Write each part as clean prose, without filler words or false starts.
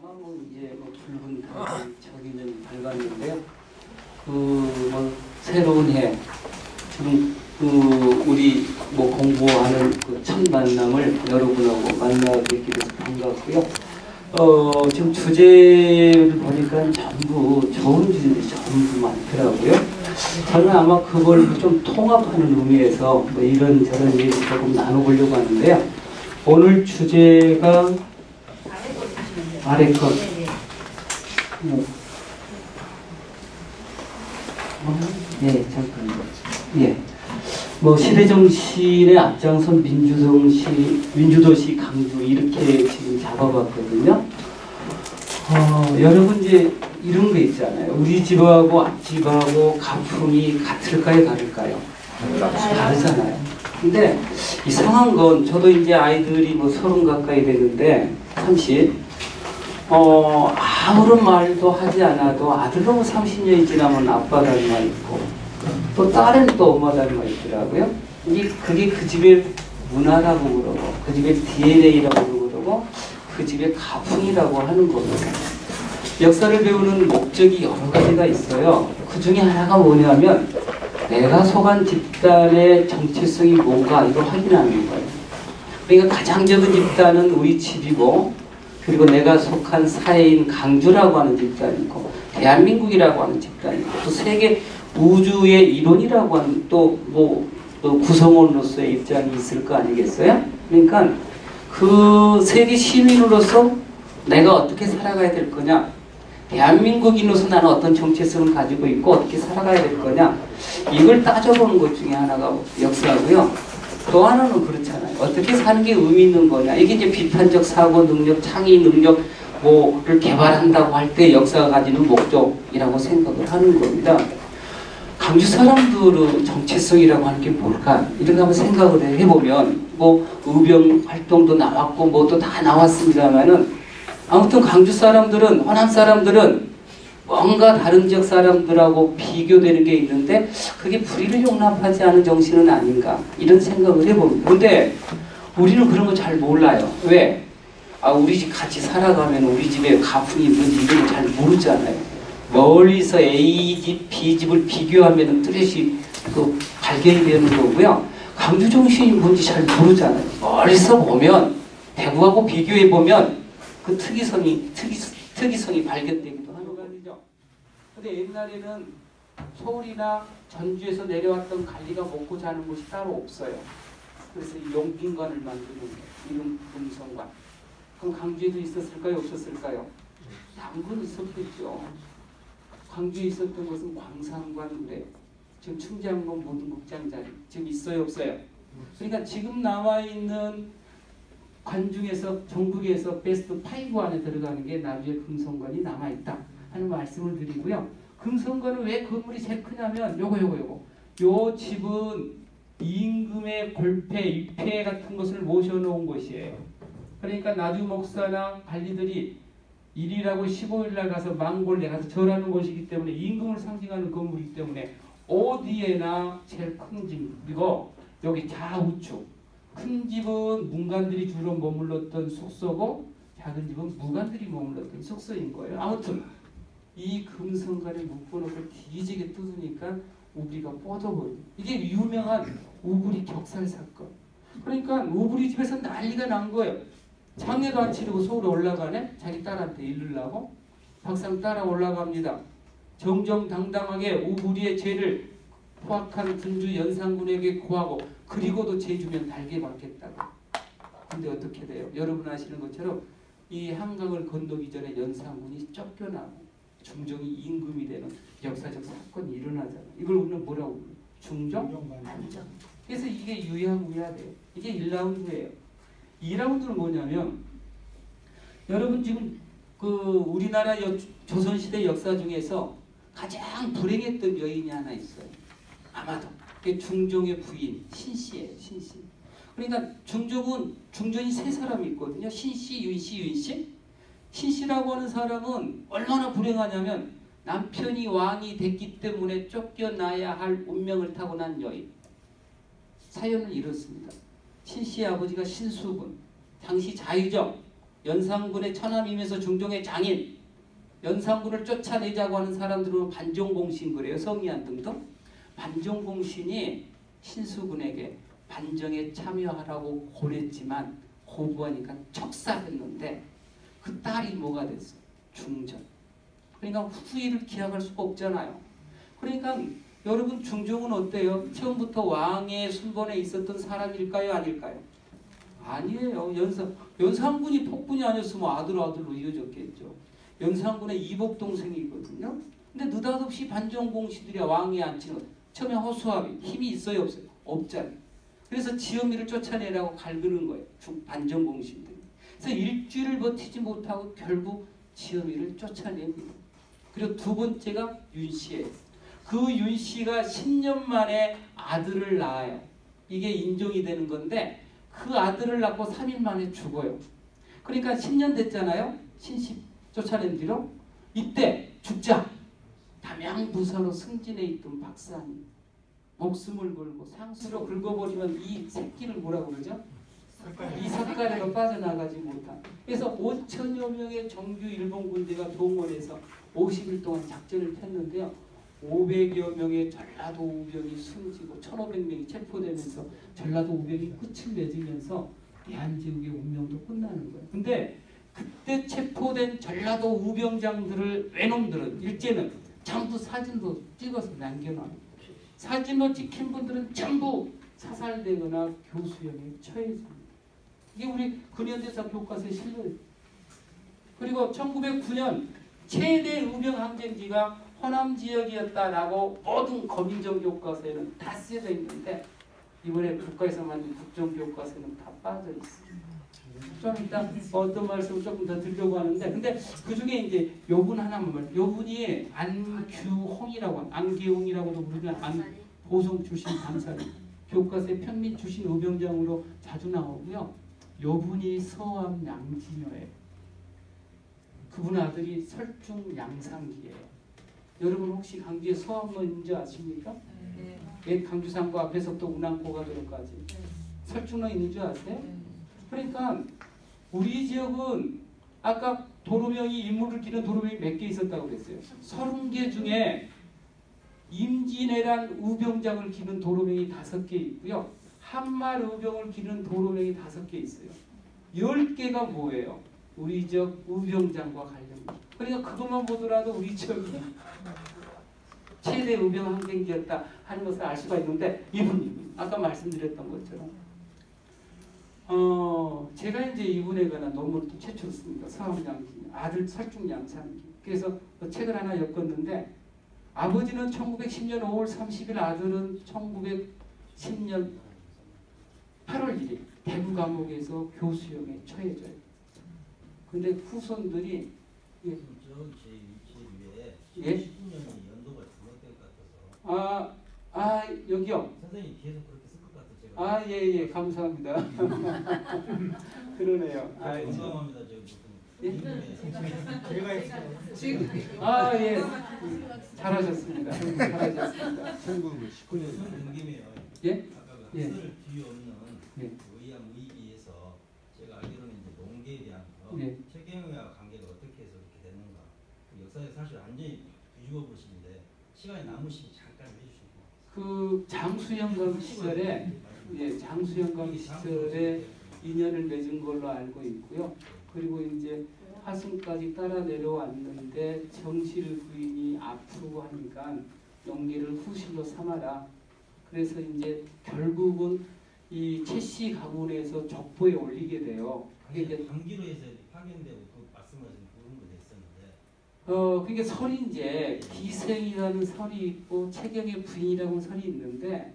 뭐 이제 뭐 붉은 달이 저기는 밝았는데요. 뭐 새로운 해 지금 우리 뭐 공부하는 그 첫 만남을 여러분하고 만나뵙게 돼서 반갑고요. 지금 주제를 보니까 전부 좋은 주제들이 전부 많더라고요. 저는 아마 그걸 좀 통합하는 의미에서 뭐 이런저런 얘기 조금 나눠보려고 하는데요. 오늘 주제가 아래 것. 네, 잠깐만요. 예. 뭐 시대정신의 앞장선 민주도시 강주 이렇게 지금 잡아봤거든요. 여러분 이제 이런 거 있잖아요. 우리 집하고 앞집하고 가풍이 같을까요, 다를까요? 다르잖아요. 근데 이상한 건 저도 이제 아이들이 뭐 30 가까이 되는데 30. 아무런 말도 하지 않아도 아들하고 30년이 지나면 아빠 닮아 있고 또 딸은 또 엄마 닮아 있더라고요. 그게 그 집의 문화라고 그러고 그 집의 DNA라고 그러고 그 집의 가풍이라고 하는 겁니다. 역사를 배우는 목적이 여러 가지가 있어요. 그 중에 하나가 뭐냐면 내가 속한 집단의 정체성이 뭔가 이걸 확인하는 거예요. 그러니까 가장 적은 집단은 우리 집이고 그리고 내가 속한 사회인 강주라고 하는 집단이고 대한민국이라고 하는 집단이고 또 세계 우주의 이론이라고 하는 또 구성원으로서의 입장이 있을 거 아니겠어요? 그러니까 그 세계 시민으로서 내가 어떻게 살아가야 될 거냐, 대한민국인으로서 나는 어떤 정체성을 가지고 있고 어떻게 살아가야 될 거냐, 이걸 따져보는 것 중에 하나가 역사고요. 또 하나는 그렇잖아요. 어떻게 사는 게 의미 있는 거냐. 이게 이제 비판적 사고 능력, 창의 능력 뭐를 개발한다고 할 때 역사가 가지는 목적이라고 생각을 하는 겁니다. 강주 사람들의 정체성이라고 하는 게 뭘까? 이런 거 한번 생각을 해보면 뭐 의병 활동도 나왔고 뭐도 다 나왔습니다만은 아무튼 강주 사람들은, 호남 사람들은 뭔가 다른 지역 사람들하고 비교되는 게 있는데 그게 불의를 용납하지 않은 정신은 아닌가 이런 생각을 해봅니다. 그런데 우리는 그런 거 잘 몰라요. 왜? 우리 집 같이 살아가면 우리 집에 가풍이 뭔지 이런 거 잘 모르잖아요. 멀리서 A집, B집을 비교하면 뚜렷이 발견이 되는 거고요. 강주 정신이 뭔지 잘 모르잖아요. 멀리서 보면 대구하고 비교해 보면 그 특이성이 발견되기도 하는 거죠. 근데 옛날에는 서울이나 전주에서 내려왔던 관리가 먹고 자는 곳이 따로 없어요. 그래서 용빈관을 만드는 이름 금성관. 그럼 강주에도 있었을까요? 없었을까요? 당근 있었겠죠. 광주에 있었던 것은 광산관 그래. 지금 충장군 모든극장 자리 지금 있어요, 없어요? 그러니까 지금 나와 있는 관 중에서 전국에서 베스트 5 안에 들어가는 게 나주의 금성관이 남아있다 하는 말씀을 드리고요. 금성관은 왜 건물이 제일 크냐면 요 집은 임금의 골패, 입회 같은 것을 모셔놓은 곳이에요. 그러니까 나주 목사나 관리들이 1일하고 15일날 가서 망골에 가서 절하는 곳이기 때문에 임금을 상징하는 건물이기 때문에 어디에나 제일 큰 집이고 여기 좌우측 큰 집은 문관들이 주로 머물렀던 숙소고 작은 집은 무관들이 머물렀던 숙소인 거예요. 아무튼 이 금성관에 묶어놓고 뒤지게 뜯으니까 우부리가 뻗어버려요. 이게 유명한 우부리 격살 사건. 그러니까 우부리 집에서 난리가 난 거예요. 장례도 안 치르고 서울에 올라가네? 자기 딸한테 이르려고? 박상 따라 올라갑니다. 정정당당하게 우부리의 죄를 포악한 군주 연산군에게 고하고 그리고도 죄주면 달게 받겠다고. 근데 어떻게 돼요? 여러분 아시는 것처럼 이 한강을 건너기 전에 연산군이 쫓겨나고 중종이 임금이 되는 역사적 사건이 일어나잖아요. 이걸 우리는 뭐라고 불러요? 중종반정. 그래서 이게 유야무야돼요. 이게 1라운드예요. 2라운드는 뭐냐면 여러분 지금 우리나라 조선시대 역사 중에서 가장 불행했던 여인이 하나 있어요. 아마도 그게 중종의 부인 신씨예요. 신씨. 그러니까 중종이 3사람이 있거든요. 신씨, 윤씨, 윤씨. 신씨라고 하는 사람은 얼마나 불행하냐면 남편이 왕이 됐기 때문에 쫓겨나야 할 운명을 타고난 여인. 사연은 이렇습니다. 신씨의 아버지가 신수군, 당시 자유정, 연산군의 처남이면서 중종의 장인, 연산군을 쫓아내자고 하는 사람들은 반정공신 그래요. 성의안 등등. 반정공신이 신수군에게 반정에 참여하라고 권했지만 거부하니까 척살했는데 그 딸이 뭐가 됐어? 중전. 그러니까 후위를 기약할 수가 없잖아요. 그러니까 여러분 중종은 어때요? 처음부터 왕의 순번에 있었던 사람일까요? 아닐까요? 아니에요. 연산군이 폭군이 아니었으면 아들로 이어졌겠죠. 연산군의 이복 동생이거든요. 근데 느닷없이 반정공신들이 왕위에 앉히는 거예요. 처음에 허수아비 힘이 있어요? 없어요? 없잖아요. 그래서 지엄이를 쫓아내라고 갈구는 거예요. 반정공신들이. 그래서 일주일을 버티지 못하고 결국 지엄이를 쫓아냅니다. 그리고 두 번째가 윤씨예요. 그 윤씨가 10년 만에 아들을 낳아요. 이게 인정이 되는 건데 그 아들을 낳고 3일 만에 죽어요. 그러니까 10년 됐잖아요. 신씨 쫓아낸 뒤로. 이때 죽자. 담양부사로 승진해 있던 박사님 목숨을 걸고 상수로 긁어버리면 이 새끼를 뭐라고 그러죠? 이 삿가래로 빠져나가지 못한. 그래서 5천여 명의 정규 일본 군대가 동원해서 50일 동안 작전을 폈는데요. 500여 명의 전라도 우병이 숨지고 1,500명이 체포되면서 전라도 우병이 끝을 맺으면서 대한제국의 운명도 끝나는 거예요. 근데 그때 체포된 전라도 우병장들을 외놈들은 일제는 전부 사진도 찍어서 남겨놔요. 사진도 찍힌 분들은 전부 사살되거나 교수형에 처해집니다. 이게 우리 근현대사 교과서에 실려요. 그리고 1909년 최대 우병항쟁지가 호남 지역이었다라고 모든 거민정 교과서에는 다 쓰여져 있는데 이번에 국가에서 만든 국정교과서에는 다 빠져 있습니다. 좀 이따 어떤 말씀을 조금 더 드리려고 하는데, 근데 그 중에 이제 요분 하나만 요분이 안규홍이라고, 안기홍이라고도 부르는 보성 출신 감사리, 교과서에 편민 출신 의병장으로 자주 나오고요. 요분이 서암 양진여예요. 그분 아들이 설중 양상기예요. 여러분 혹시 강주에 서암은 있는지 아십니까? 네. 옛 강주상고 앞에서부터 운항고가도로까지. 네. 설중로 있는 줄 아세요? 네. 그러니까 우리 지역은 아까 도로명이 인물을 기는 도로명이 몇 개 있었다고 그랬어요. 30개 중에 임진왜란 우병장을 기는 도로명이 5개 있고요. 한말 우병을 기는 도로명이 5개 있어요. 10개가 뭐예요? 우리 지역 우병장과 관련입니다. 그러니까 그것만 보더라도 우리 지역이 최대 우병 항쟁지였다 하는 것을 알 수가 있는데 이분이 아까 말씀드렸던 것처럼 제가 이제 이분에 관한 논문을 또 최초로 씁니다. 서암양기 아들 설중양상기. 그래서 책을 하나 엮었는데 아버지는 1910년 5월 30일, 아들은 1910년 8월 1일 대구 감옥에서 교수형에 처해져요. 근데 후손들이 저 제 위에 예? 19년이 연도가 잘못될 것 같아서 여기요. 선생님 계속 그렇게 쓸 것 같아서 제가 예, 감사합니다. 그러네요. 건강합니다. 저기 무슨 제가 했어요. 지금 예. 잘하셨습니다. 잘하셨습니다. 1919년 등김이에요. 예? 아까 그 예. 학설을 뒤엎는 예. 의학 의기에서 제가 알기로는 이제 농계에 대한 예. 최경영과 관계가 어떻게 해서 이렇게 됐는가 그 역사에 사실 완전히 뒤집어 보시는데 시간이 남으시면 잠깐 해주시고 그 장수영감 시절에 장수영감 시절에 인연을 맺은 걸로 알고 있고요. 그리고 이제 하승까지 따라 내려왔는데 정실 부인이 아프고 하니까 용기를 후실로 삼아라. 그래서 이제 결국은 이 최씨 가문에서 족보에 올리게 돼요. 그게 이제 강기로 해서 파견되고 그 말씀하신 부분도 됐었는데 그게 설이 이제 기생이라는 설이 있고 최경의 부인이라는 설이 있는데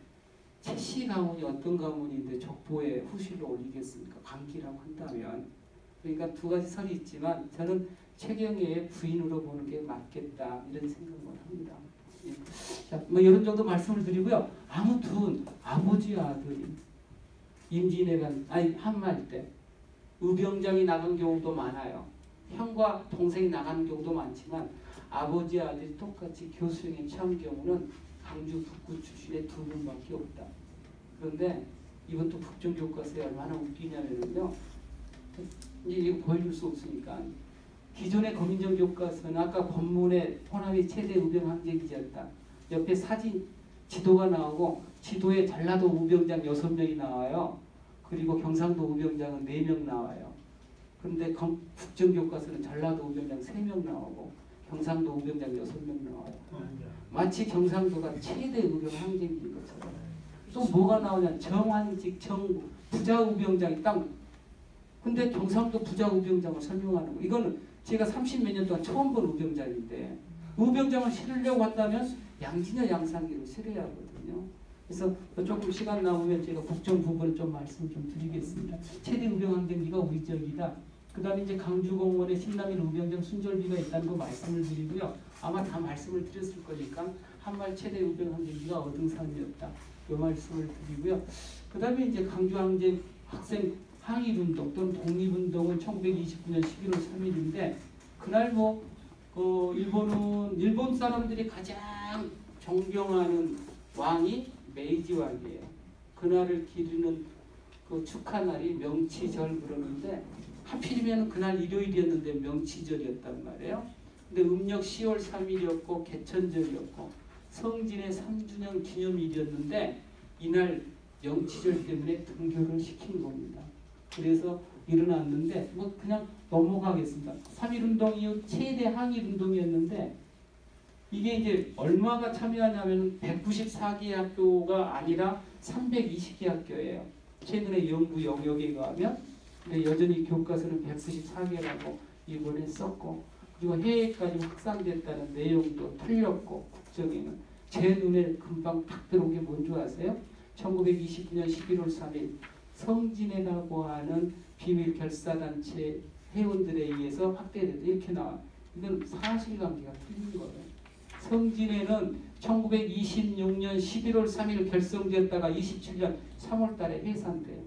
최씨 가문이 어떤 가문인데 족보에 후실로 올리겠습니까? 강기라고 한다면. 그러니까 두 가지 설이 있지만 저는 최경의 부인으로 보는 게 맞겠다 이런 생각을 합니다. 예. 자, 이런 정도 말씀을 드리고요. 아무튼 아버지와 아들이 임진왜란 한말 때 의병장이 나간 경우도 많아요. 형과 동생이 나가는 경우도 많지만 아버지 아들이 똑같이 교수형에 처한 경우는 강주 북구 출신의 2분밖에 없다. 그런데 이번 또 국정교과서에 얼마나 웃기냐면요. 이제 이거 보여줄 수 없으니까. 기존의 검인정 교과서는 아까 본문에 호남이 최대 우병 항쟁기지였다. 옆에 사진 지도가 나오고 지도에 전라도 우병장 6명이 나와요. 그리고 경상도 우병장은 4명 나와요. 그런데 국정교과서는 전라도 우병장 3명 나오고 경상도 우병장 6명 나와요. 마치 경상도가 최대 우병 항쟁기인 것처럼. 또 뭐가 나오냐? 정환직 부자 우병장이 딱. 근데 경상도 부자 우병장을 설명하는 거. 이거는 제가 30몇 년 동안 처음 본 우병장인데 우병장을 실으려고 한다면 양진여 양상기로 실어야 하거든요. 그래서 조금 시간 남으면 제가 국정 부분을 좀 말씀을 좀 드리겠습니다. 최대 우병 항쟁기가 우리 지역이다. 그 다음에 이제 강주공원에 신라민 우병장 순절비가 있다는 거 말씀을 드리고요. 아마 다 말씀을 드렸을 거니까 한말 최대 우병 항쟁기가 어등산이었다. 이 말씀을 드리고요. 그 다음에 이제 강주항쟁 학생 항일운동 또는 독립운동은 1929년 11월 3일인데 그날 일본 사람들이 가장 존경하는 왕이 메이지 왕이에요. 그날을 기리는 그 축하 날이 명치절 그러는데 하필이면 그날 일요일이었는데 명치절이었단 말이에요. 근데 음력 10월 3일이었고 개천절이었고 성진의 3주년 기념일이었는데 이날 명치절 때문에 등교를 시킨 겁니다. 그래서 일어났는데 그냥 넘어가겠습니다. 3.1운동 이후 최대 항일운동이었는데 이게 이제 얼마가 참여하냐면 194개 학교가 아니라 320개 학교예요. 최근에 연구 영역에 가면 근데 여전히 교과서는 194개라고 이번에 썼고 그리고 해외까지 확산됐다는 내용도 틀렸고 국정에는 제 눈에 금방 탁 들어온 게 뭔지 아세요? 1929년 11월 3일 성진회라고 하는 비밀 결사단체 회원들에 의해서 확대됐다 이렇게 나와. 이건 사실관계가 틀린 거예요. 성진회는 1926년 11월 3일 결성되었다가 27년 3월 달에 해산돼요.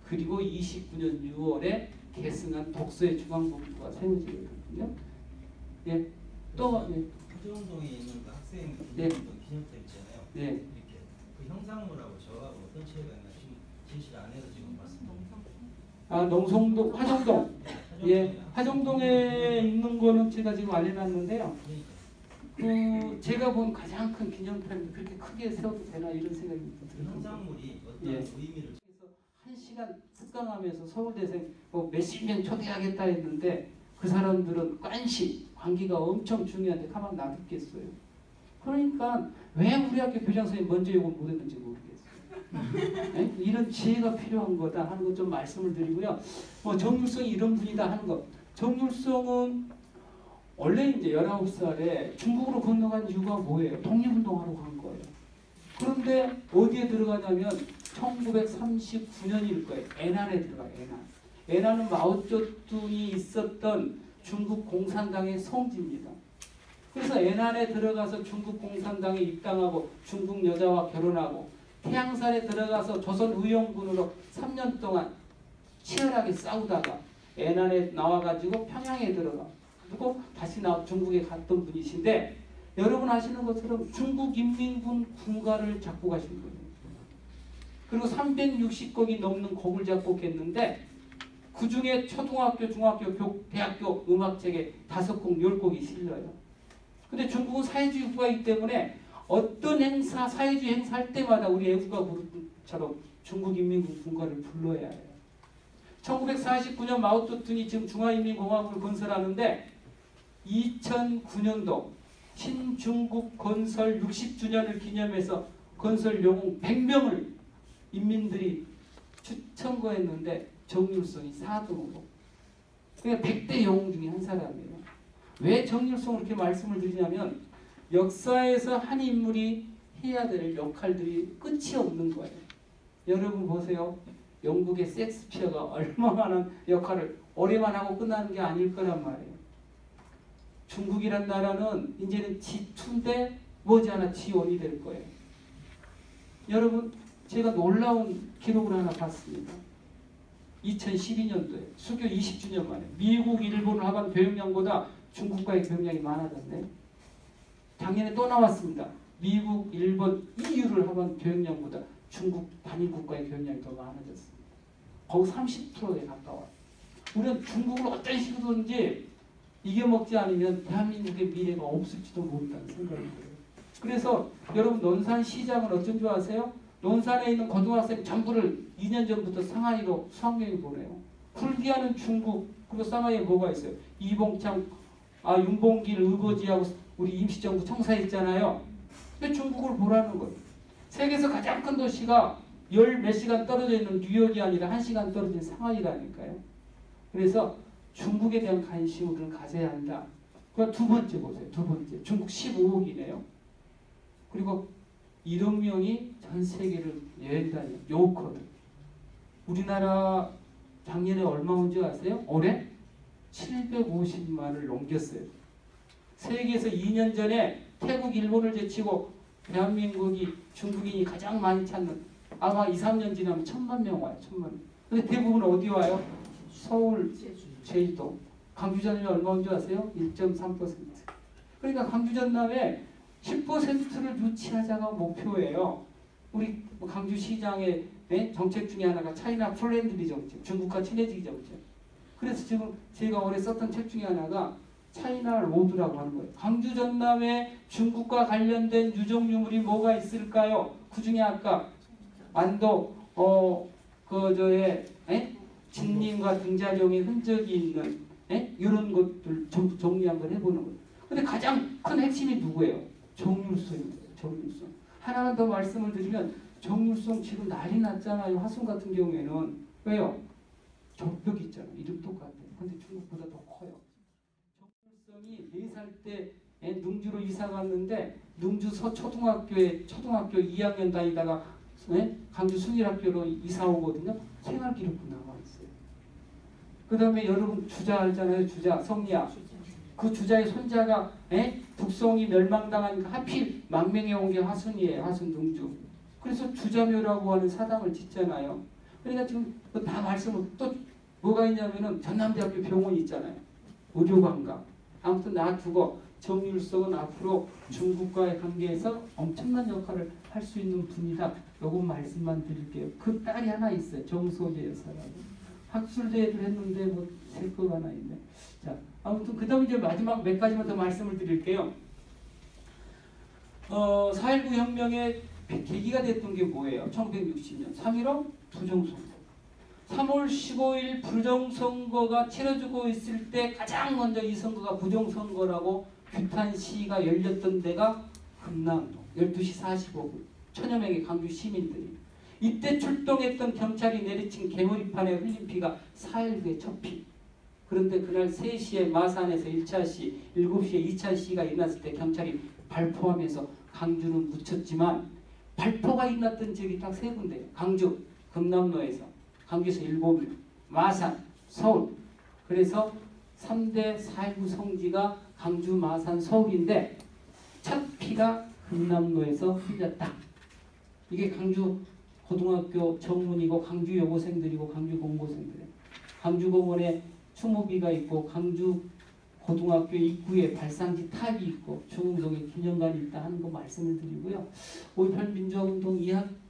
그리고 29년 6월에 계승한 독서의 중앙본부가 세워지거든요. 예. 또 화정동에 있는 그 학생 네. 기념탑 있잖아요. 네. 이렇게 그 형상물하고 저하고 어떤 차이가 있나 지금 제시를 안 해서 지금 봤습니다. 농성동, 화정동. 네, 예, 화정동에 있는 거는 제가 지금 안 해놨는데요. 제가 본 가장 큰 기념탑인데 그렇게 크게 세워도 되나 이런 생각이 들어요. 형상물이 어떤 예. 의미를 그래서 1시간 특강하면서 서울대생 몇십 명 초대하겠다 했는데 그 사람들은 관계가 엄청 중요한데 가만 놔뒀겠어요. 그러니까 왜 우리 학교 교장 선생님 먼저 요걸 못했는지 모르겠어요. 네? 이런 지혜가 필요한 거다 하는 것 좀 말씀을 드리고요. 정율성이 이런 분이다 하는 것. 정율성은 원래 이제 19살에 중국으로 건너간 이유가 뭐예요? 독립운동하러 간 거예요. 그런데 어디에 들어가냐면 1939년일 거예요. 애난에 들어가요. 애난은 마오쩌둥이 있었던 중국 공산당의 성지입니다. 그래서 애난에 들어가서 중국 공산당에 입당하고 중국 여자와 결혼하고 태양산에 들어가서 조선 의용군으로 3년 동안 치열하게 싸우다가 애난에 나와가지고 평양에 들어가 그리고 다시 중국에 갔던 분이신데 여러분 아시는 것처럼 중국인민군 군가를 잡고 가신 분이에요. 그리고 360곡이 넘는 곡을 작곡했는데 그 중에 초등학교, 중학교, 대학교 음악책에 5곡, 10곡이 실려요. 근데 중국은 사회주의 국가이기 때문에 어떤 행사, 사회주의 행사 할 때마다 우리 애국가 그룹처럼 중국인민군 군가를 불러야 해요. 1949년 마오쩌둥이 지금 중화인민공화국을 건설하는데 2009년도 신중국 건설 60주년을 기념해서 건설 영웅 100명을 인민들이 선거했는데 정율성이 4등으로. 그러니까 100대 영웅 중에 한 사람이에요. 왜 정율성을 이렇게 말씀을 드리냐면 역사에서 한 인물이 해야 될 역할들이 끝이 없는 거예요. 여러분 보세요. 영국의 셰익스피어가 얼마나 역할을 오래만 하고 끝나는 게 아닐 거란 말이에요. 중국이란 나라는 이제는 G2인데 머지않아 G1이 될 거예요. 여러분 제가 놀라운 기록을 하나 봤습니다. 2012년도에 수교 20주년 만에 미국, 일본 하반 교역량보다 중국과의 교역량이 많아졌네. 작년에 또 나왔습니다. 미국, 일본, EU를 하반 교역량보다 중국 단일 국가의 교역량이 더 많아졌습니다. 거의 30%에 가까워요. 우리는 중국을 어떤 식으로든지 이겨먹지 않으면 대한민국의 미래가 없을지도 모른다는 생각이 들어요. 그래서 여러분 논산시장은 어쩐 줄 아세요? 논산에 있는 고등학생 전부를 2년 전부터 상하이로 수학여행 보내요. 굴기하는 중국, 그리고 상하이에 뭐가 있어요? 이봉창, 윤봉길, 의거지하고 우리 임시정부 청사했잖아요. 근데 중국을 보라는 거예요. 세계에서 가장 큰 도시가 열 몇 시간 떨어져 있는 뉴욕이 아니라 1시간 떨어진 상하이라니까요. 그래서 중국에 대한 관심을 우리는 가져야 한다. 그 두 번째 보세요. 두 번째. 중국 15억이네요. 그리고 1억 명이 전 세계를 여행 다녀요. 요커들. 우리나라 작년에 얼마 온 줄 아세요? 올해 750만을 넘겼어요. 세계에서 2년 전에 태국, 일본을 제치고 대한민국이 중국인이 가장 많이 찾는, 아마 2, 3년 지나면 1000만 명 와요. 1000만 명. 근데 대부분 어디 와요? 서울, 제주도. 광주 전남에 얼마 온 줄 아세요? 1.3%. 그러니까 광주 전남에 10%를 유치하자가 목표예요. 우리 광주시장의 정책 중에 하나가 차이나 프렌들리 정책, 중국과 친해지기 정책. 그래서 지금 제가 올해 썼던 책 중에 하나가 차이나 로드라고 하는 거예요. 광주 전남에 중국과 관련된 유적유물이 뭐가 있을까요? 그 중에 아까 안도 진림과 등자룡의 흔적이 있는 이런 것들 전부 정리 한번 해보는 거예요. 근데 가장 큰 핵심이 누구예요? 정률성입니다. 정률성. 하나만 더 말씀을 드리면 정률성 지금 난리 났잖아요. 화순 같은 경우에는. 왜요? 적벽 있잖아요. 이름 똑같아요. 근데 중국보다 더 커요. 정률성이 4살 때 능주로 이사 갔는데 능주 서초등학교에 초등학교 2학년 다니다가 강주 순일학교로 이사 오거든요. 생활기록부 나와 있어요. 그 다음에 여러분 주자 알잖아요. 주자, 성리야. 그 주자의 손자가 북송이 멸망당하니까 하필 망명해 온 게 화순이에요. 화순 능주. 그래서 주자묘라고 하는 사당을 짓잖아요. 그러니까 지금 다 말씀을 또 뭐가 있냐면은 전남대학교 병원 있잖아요. 의료관광. 아무튼 놔두고 정률성은 앞으로 중국과의 관계에서 엄청난 역할을 할 수 있는 분이다. 요건 말씀만 드릴게요. 그 딸이 하나 있어요. 정소재 여사라고. 학술대회를 했는데 뭐 셀거가 하나 있네. 자, 아무튼 그 다음 이제 마지막 몇 가지만 더 말씀을 드릴게요. 4.19 혁명의 계기가 됐던 게 뭐예요? 1960년 3.15 부정선거. 3월 15일 부정선거가 치러지고 있을 때 가장 먼저 이 선거가 부정선거라고 규탄 시위가 열렸던 데가 금남동 12시 45분 천여 명의 강주 시민들이 이때 출동했던 경찰이 내리친 개머리판에 흘린 피가 4.19의 첫 피. 그런데 그날 3시에 마산에서 1차 시, 7시에 2차 시가 일어났을 때 경찰이 발포하면서 강주는 묻혔지만 발포가 일어났던 지역이 딱 3군데예요. 강주, 금남로에서, 강주에서 7명, 마산, 서울. 그래서 3대 4.19 성지가 강주, 마산, 서울인데 첫 피가 금남로에서 흘렸다. 이게 강주 고등학교 정문이고 강주 여고생들이고 강주 공고생들이에요. 강주공원에 추모비가 있고 강주 고등학교 입구에 발상지 탑이 있고 중흥동에 기념관이 있다 하는 거 말씀을 드리고요. 5.18 민주화운동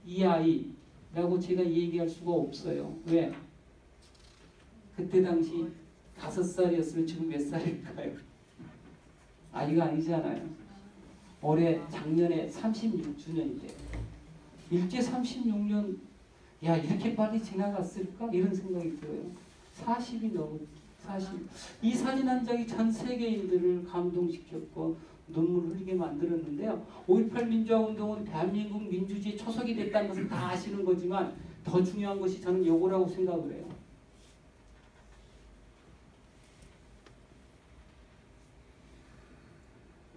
이아이라고 제가 얘기할 수가 없어요. 왜? 그때 당시 5살이었으면 지금 몇 살일까요? 아이가 아니잖아요. 올해 작년에 36주년이 돼요. 일제 36년, 야 이렇게 빨리 지나갔을까? 이런 생각이 들어요. 40이 넘어 40. 이 사진 한 장이 전 세계인들을 감동시켰고 눈물을 흘리게 만들었는데요. 5.18 민주화운동은 대한민국 민주주의 초석이 됐다는 것을 다 아시는 거지만 더 중요한 것이 저는 요거라고 생각을 해요.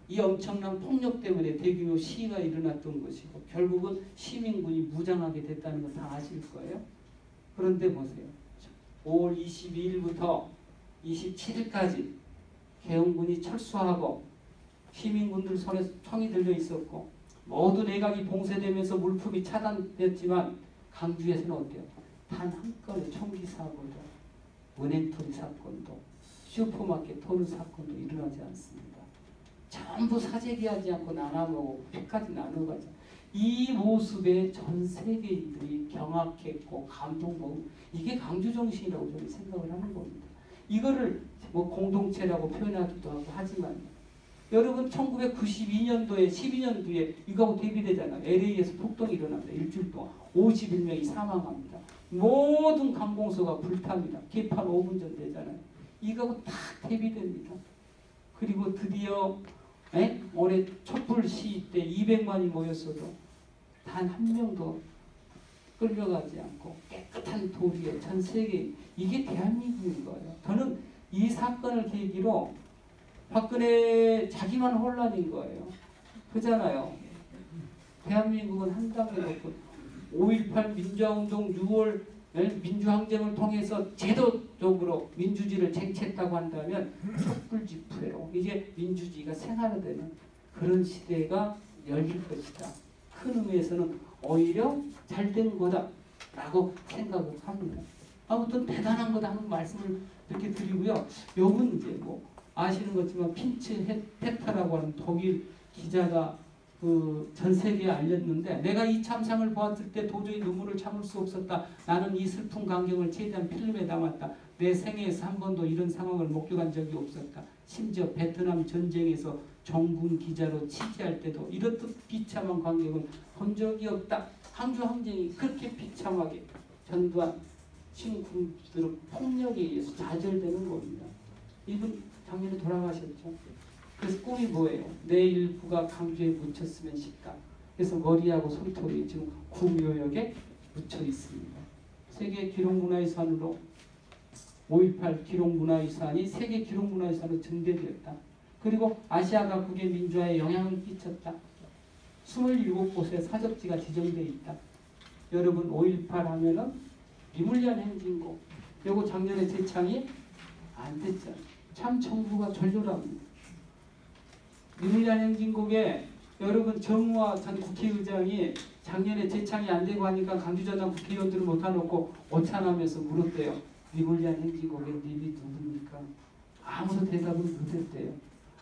이 엄청난 폭력 때문에 대규모 시위가 일어났던 것이고 결국은 시민군이 무장하게 됐다는 거 다 아실 거예요. 그런데 보세요. 5월 22일부터 27일까지 개헌군이 철수하고 시민군들 손에 총이 들려 있었고 모두 내각이 봉쇄되면서 물품이 차단됐지만 강주에서는 어때요? 단 한 건의 총기 사고도 은행 토리 사건도 슈퍼마켓 토르 사건도 일어나지 않습니다. 전부 사재기하지 않고 나눠먹고 피까지 나눠가죠. 이 모습에 전 세계인들이 경악했고 감동받고 이게 강주 정신이라고 저는 생각을 하는 겁니다. 이거를 뭐 공동체라고 표현하기도 하고 하지만 여러분 1992년도에 12년 뒤에 이거하고 대비되잖아요. LA에서 폭동이 일어납니다. 일주일 동안 51명이 사망합니다. 모든 관공서가 불탑니다. 개판 5분 전 되잖아요. 이거하고 다 대비됩니다. 그리고 드디어 올해 촛불 시위 때 200만이 모였어도 단 한 명도 끌려가지 않고 깨끗한 도리에 전 세계 이게 대한민국인 거예요. 저는 이 사건을 계기로 박근혜 자기만 혼란인 거예요. 그잖아요. 대한민국은 한 단계 높고 5.18 민주화운동 6월 민주항쟁을 통해서 제도적으로 민주주의를 쟁취했다고 한다면 촛불 집회로 이제 민주주의가 생활화되는 그런 시대가 열릴 것이다. 큰 의미에서는 오히려 잘된 거다라고 생각을 합니다. 아무튼 대단한 거다 하는 말씀을 이렇게 드리고요. 요건 이제 뭐 아시는 것지만 핀츠 헤타라고 하는 독일 기자가 그 전 세계에 알렸는데 내가 이 참상을 보았을 때 도저히 눈물을 참을 수 없었다. 나는 이 슬픈 광경을 최대한 필름에 담았다. 내 생애에서 한 번도 이런 상황을 목격한 적이 없었다. 심지어 베트남 전쟁에서 정군 기자로 취재할 때도 이렇듯 비참한 광경을 본 적이 없다. 항주 항쟁이 그렇게 비참하게 전두환 신군들의 폭력에 의해서 좌절되는 겁니다. 이분 작년에 돌아가셨죠. 그래서 꿈이 뭐예요? 내 일부가 강주에 묻혔으면 싶다. 그래서 머리하고 손톱이 지금 구묘역에 묻혀 있습니다. 세계 기록문화유산으로 5.18 기록문화유산이 세계 기록문화유산으로 등재되었다. 그리고 아시아 각국의 민주화에 영향을 끼쳤다. 27곳의 사적지가 지정되어 있다. 여러분 5.18 하면은 리물리안 행진곡 요거 작년에 제창이 안 됐잖아요. 참 정부가 졸졸합니다. 리물리안 행진곡에 여러분 정우화 전 국회의장이 작년에 제창이 안 되고 하니까 강주전당 국회의원들을 못해놓고 오찬하면서 물었대요. 리물리안 행진곡의 님이 누굽니까? 아무도 대답을 못했대요.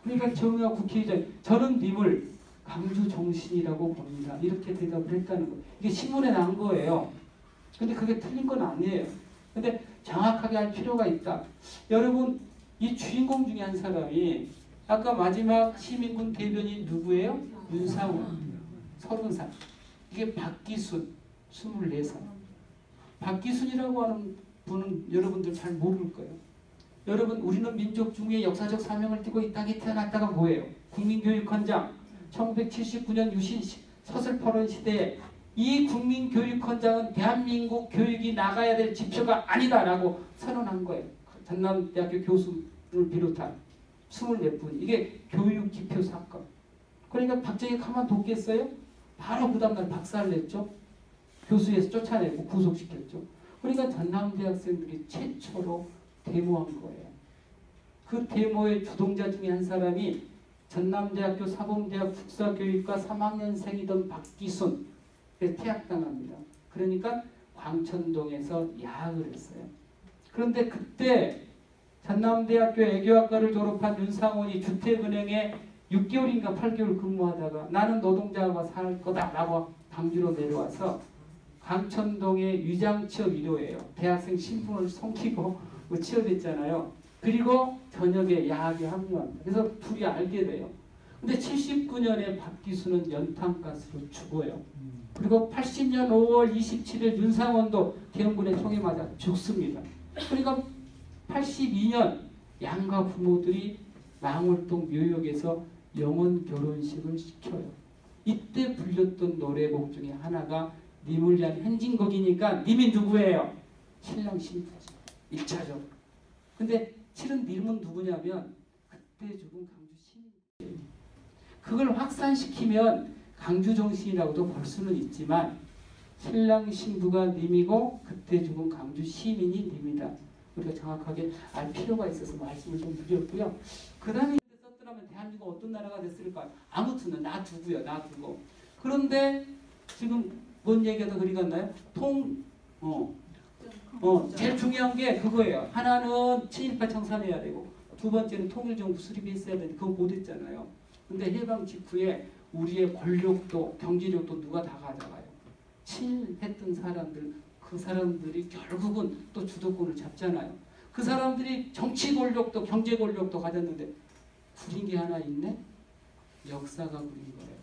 그러니까 정우화 국회의장 저는 님을 강주 정신이라고 봅니다. 이렇게 대답을 했다는 거예요. 이게 신문에 난 거예요. 근데 그게 틀린 건 아니에요. 근데 정확하게 할 필요가 있다. 여러분 이 주인공 중에 한 사람이 아까 마지막 시민군 대변인 누구예요? 윤상훈 30살. 이게 박기순 24살. 박기순이라고 하는 분은 여러분들 잘 모를 거예요. 여러분 우리는 민족 중에 역사적 사명을 띠고 이 땅에 태어났다가 뭐예요? 국민교육헌장 1979년 유신 서슬퍼런 시대에 이 국민교육헌장은 대한민국 교육이 나가야 될 지표가 아니다라고 선언한 거예요. 전남대학교 교수를 비롯한 24분. 이게 교육지표 사건. 그러니까 박정희 가만뒀겠어요? 바로 그 다음날 박살을 냈죠. 교수에서 쫓아내고 구속시켰죠. 그러니까 전남대학생들이 최초로 데모한 거예요. 그 데모의 주동자 중에 한 사람이 전남대학교 사범대학 국사교육과 3학년생이던 박기순. 퇴학당합니다. 그러니까 광천동에서 야학을 했어요. 그런데 그때 전남대학교 애교학과를 졸업한 윤상원이 주택은행에 6개월인가 8개월 근무하다가 나는 노동자가 살 거다라고 강주로 내려와서 광천동의 위장취업 1호예요. 대학생 신분을 숨기고 취업했잖아요. 그리고 저녁에 야학에 합류합니다. 그래서 둘이 알게 돼요. 근데 79년에 박기수는 연탄가스로 죽어요. 그리고 80년 5월 27일 윤상원도 계엄군의 총에 맞아 죽습니다. 그러니까 82년 양가 부모들이 망월동 묘역에서 영혼 결혼식을 시켜요. 이때 불렸던 노래곡 중에 하나가 님을 위한 행진곡이니까 님이 누구예요? 신랑 신부지. 1차적. 근데 실은 님은 누구냐면 그때 죽은 강주 시민이에요. 그걸 확산시키면 강주 정신이라고도 볼 수는 있지만 신랑 신부가 님이고 그때 죽은 강주 시민이 님이다. 우리가 정확하게 알 필요가 있어서 말씀을 좀 드렸고요. 그 다음에 썼더라면 대한민국은 어떤 나라가 됐을까? 아무튼 놔두고요. 놔두고. 그런데 지금 뭔 얘기가 더 그리 갔나요? 제일 중요한 게 그거예요. 하나는 친일파 청산해야 되고 두 번째는 통일정부 수립했어야 되는데 그거 못했잖아요. 근데 해방 직후에 우리의 권력도 경제력도 누가 다 가져가요. 친일했던 사람들 그 사람들이 결국은 또 주도권을 잡잖아요. 그 사람들이 정치 권력도 경제 권력도 가졌는데 구린 게 하나 있네? 역사가 구린 거예요.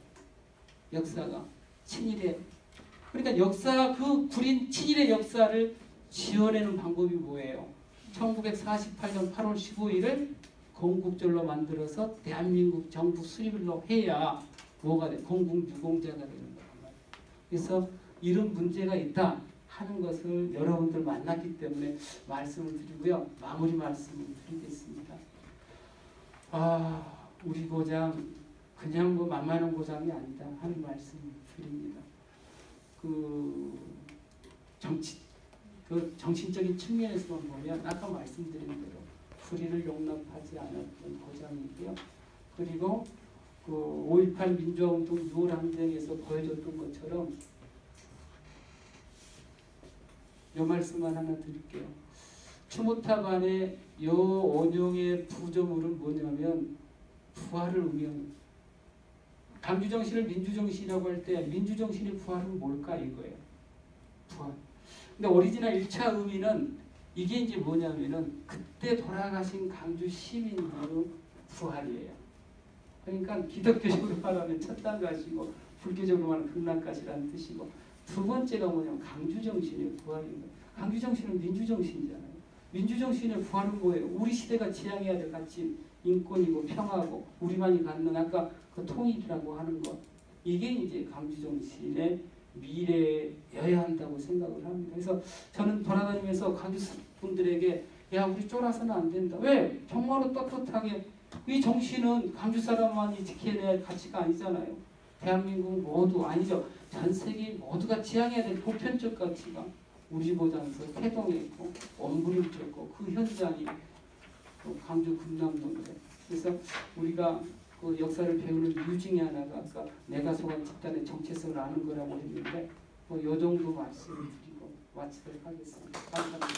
역사가 친일의 그러니까 역사 그 구린 친일의 역사를 지어내는 방법이 뭐예요? 1948년 8월 15일을 건국절로 만들어서 대한민국 정부 수립을 해야 뭐가 돼? 공국유공자가 되는 거란 말이에요. 그래서 이런 문제가 있다 하는 것을 여러분들 만났기 때문에 말씀을 드리고요. 마무리 말씀을 드리겠습니다. 우리 고장 그냥 뭐 만만한 고장이 아니다 하는 말씀을 드립니다. 정신적인 측면에서만 보면 아까 말씀드린 대로 불의를 용납하지 않았던 고장이고요. 그리고 5.18 민주화운동 6월 항쟁에서 보여줬던 것처럼 이 말씀만 하나 드릴게요. 추모탑 안에 요 원형의 부조물은 뭐냐면 부활을 의미합니다. 강주정신을 민주정신이라고 할 때 민주정신의 부활은 뭘까 이거예요. 부활. 근데 오리지널 1차 의미는 이게 이제 뭐냐면은 그때 돌아가신 강주 시민들의 부활이에요. 그러니까 기독교적으로 말하면 첫단가시고 불교적으로 말하면 극락가시라는 뜻이고 두 번째가 뭐냐면 강주정신의 부활입니다. 강주정신은 민주정신이잖아요. 민주정신의 부활은 뭐예요? 우리 시대가 지향해야 될 가치 인권이고 평화고 우리만이 갖는 아까 그 통일이라고 하는 것 이게 이제 강주정신의 미래여야 한다고 생각을 합니다. 그래서 저는 돌아다니면서 강주 분들에게 야 우리 쫄아서는 안 된다. 왜? 정말로 떳떳하게 이 정신은 강주 사람만이 지켜야 할 가치가 아니잖아요. 대한민국 모두 아니죠. 전 세계 모두가 지향해야 될 보편적 가치가 우리 보장에서 태동에 있고 원부림도 있고 그 현장이 강주 금남동이에요. 그래서 우리가 그 역사를 배우는 이유 중에 하나가 아까 내가 속한 집단의 정체성을 아는 거라고 했는데 요 정도 말씀을 드리고 마치도록 하겠습니다. 감사합니다.